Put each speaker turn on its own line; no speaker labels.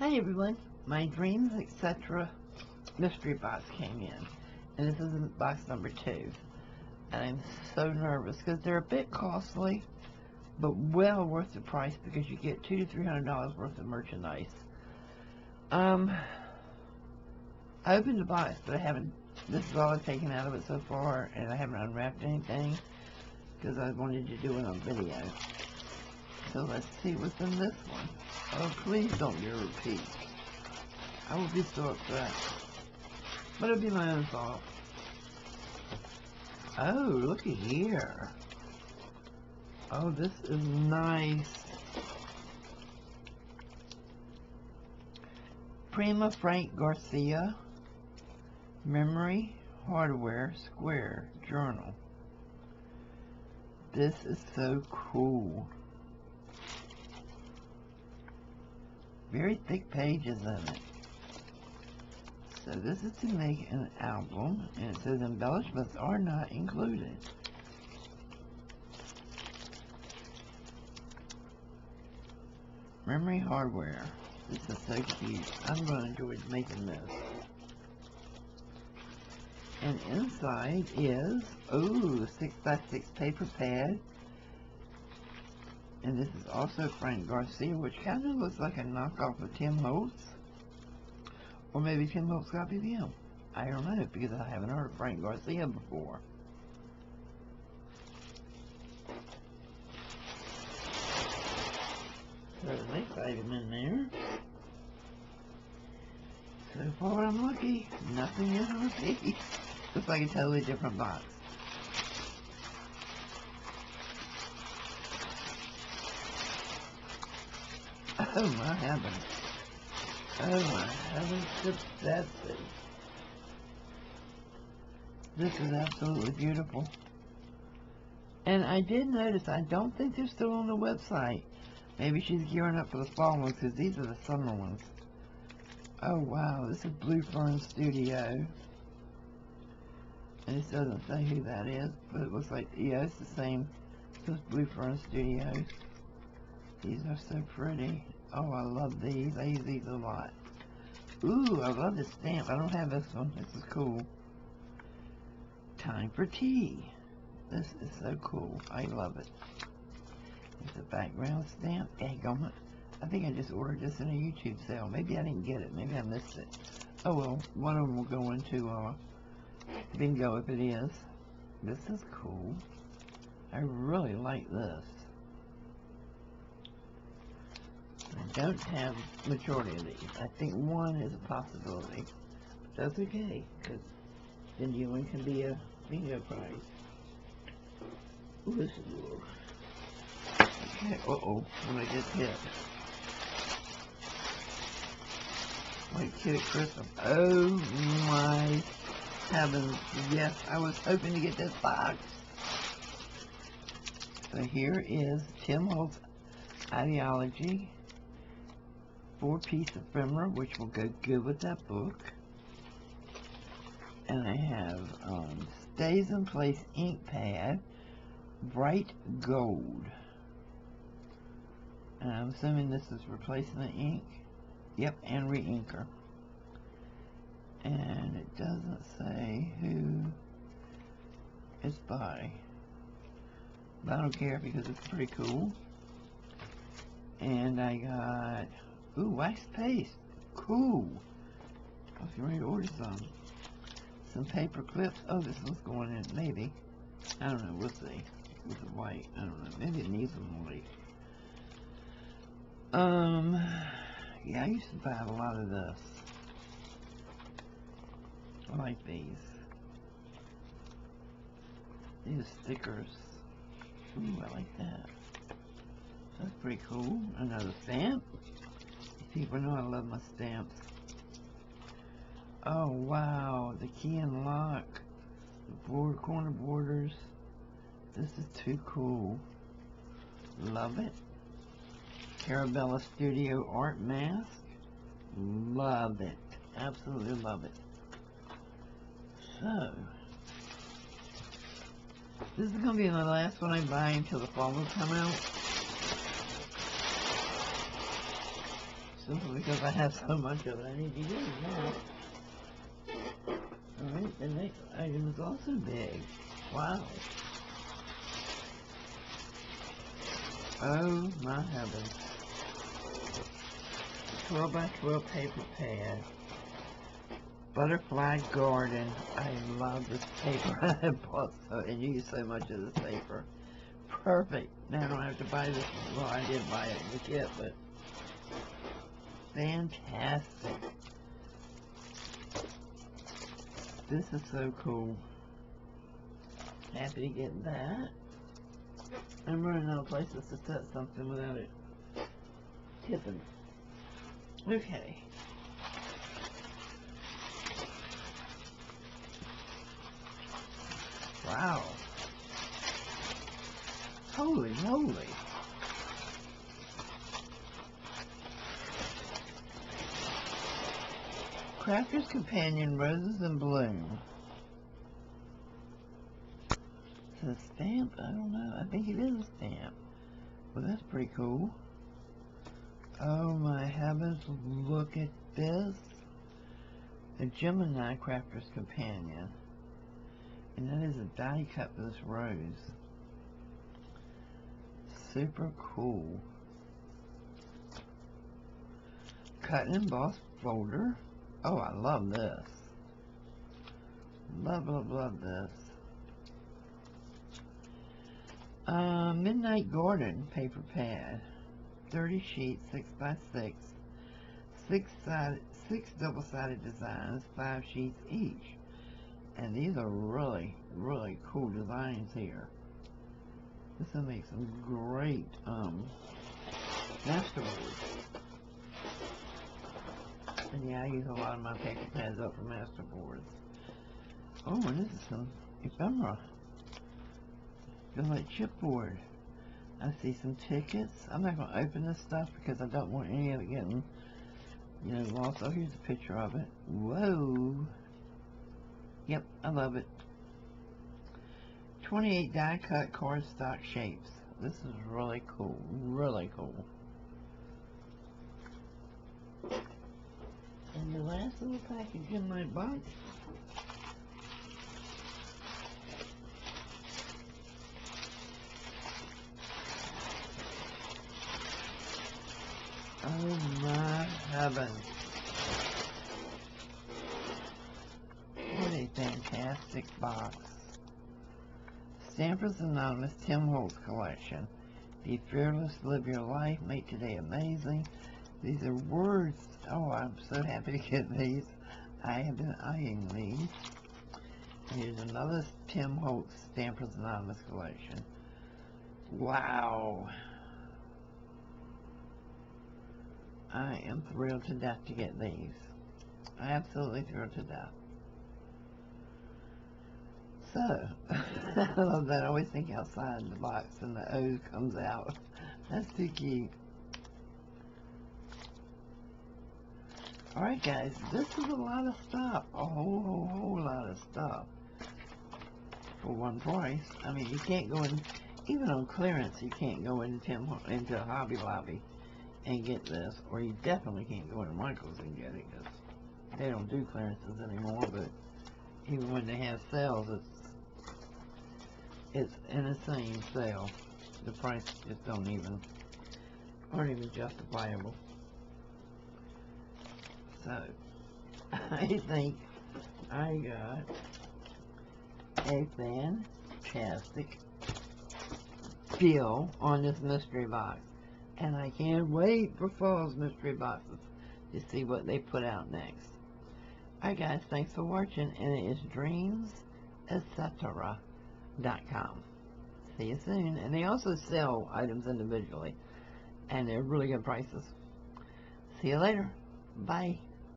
Hi everyone, my DreamzEtc mystery box came in, and this is box number 2, and I'm so nervous because they're a bit costly, but well worth the price because you get $200 to $300 worth of merchandise. I opened the box, but I haven't, this is all I've taken out of it so far, and I haven't unwrapped anything because I wanted to do it on video. So let's see what's in this one. Oh, please don't be a repeat. I will be so upset. But it'll be my own fault. Oh, look at here. Oh, this is nice. Prima Frank Garcia Memory Hardware Square Journal. This is so cool. Very thick pages in it. So this is to make an album, and it says embellishments are not included. Memory hardware. This is so cute. I'm going to enjoy making this. And inside is, oh, 6x6 paper pad. And this is also Frank Garcia, which kind of looks like a knockoff of Tim Holtz. Or maybe Tim Holtz copied him. I don't know, because I haven't heard of Frank Garcia before. There's a next item in there. So far I'm lucky. Nothing is a repeat. Looks like a totally different box. Oh my heavens. Oh my heavens to Betsy. This is absolutely beautiful. And I did notice, I don't think they're still on the website. Maybe she's gearing up for the fall ones, because these are the summer ones. Oh wow, this is Blue Fern Studio. And this doesn't say who that is, but it looks like, yeah, it's the same as Blue Fern Studios. These are so pretty. Oh, I love these. I use these a lot. Ooh, I love this stamp. I don't have this one. This is cool. Time for tea. This is so cool. I love it. It's a background stamp. Daggone it. I think I just ordered this in a YouTube sale. Maybe I didn't get it. Maybe I missed it. Oh well, one of them will go into bingo if it is. This is cool. I really like this. I don't have majority of these. I think one is a possibility. But that's okay, because then you one can be a bingo prize. Ooh, this is cool. Okay, uh-oh, when I get hit. Like Kid at Christmas. Oh my heavens. Yes, I was hoping to get this box. So here is Tim Holtz Ideology. 4-piece ephemera, which will go good with that book. And I have Stays in Place ink pad, bright gold. And I'm assuming this is replacing the ink. Yep, and re-inker. And it doesn't say who it's by. But I don't care because it's pretty cool. And I got, ooh, wax paste. Cool. I was ready to order some. Some paper clips. Oh, this one's going in, maybe. I don't know, we'll see. With the white, I don't know. Maybe it needs some white. Yeah, I used to buy a lot of this. I like these. These are stickers. Ooh, I like that. That's pretty cool. Another stamp. People know I love my stamps. Oh wow, the key and lock. The corner borders. This is too cool. Love it. Carabella Studio Art Mask. Love it. Absolutely love it. So, this is going to be the last one I buy until the fall will come out. simply because I have so much of it I need to use now. Alright, the next item is also big. Wow. Oh my heavens. 12 by 12 paper pad. Butterfly Garden. I love this paper. I bought and used so much of this paper. Perfect. Now I don't have to buy this. Well, I did buy it in the kit, but fantastic. This is so cool. Happy to get that. I'm running out of places to set something without it tipping. Okay. Wow. Holy moly. Crafter's Companion Roses in Bloom. It's a stamp? I don't know. I think it is a stamp. Well, that's pretty cool. Oh my heavens, look at this. A Gemini Crafter's Companion. And that is a die cut for this rose. Super cool. Cut and embossed folder. Oh, I love this. Love, love, love this. Midnight Garden paper pad. 30 sheets, 6 by 6. 6 double-sided designs, 5 sheets each. And these are really, really cool designs here. This will make some great masterboards. And yeah, I use a lot of my paper pads up for masterboards. Oh, and this is some ephemera. Feels like chipboard. I see some tickets. I'm not going to open this stuff because I don't want any of it getting, you know, lost. Oh, here's a picture of it. Whoa. Yep, I love it. 28 die-cut cardstock shapes. This is really cool. Really cool. And the last little package in my box. Oh my heavens. What a fantastic box. Stampers Anonymous Tim Holtz Collection. Be fearless, live your life, make today amazing. These are words. Oh, I'm so happy to get these. I have been eyeing these. Here's another Tim Holtz Stampers Anonymous Collection. Wow. I am thrilled to death to get these. Absolutely thrilled to death. So, I love that. I always think outside the box and the O comes out. That's too cute. Alright guys, this is a lot of stuff. A whole lot of stuff. For one price. I mean, you can't go in, even on clearance, you can't go into Hobby Lobby and get this. Or you definitely can't go into Michael's and get it, because they don't do clearances anymore. But even when they have sales, it's an insane sale. The price just aren't even justifiable. So, I think I got a fantastic deal on this mystery box. And I can't wait for fall's mystery boxes to see what they put out next. Alright guys, thanks for watching, and it is DreamzEtc.com. See you soon. And they also sell items individually, and they're really good prices. See you later. Bye.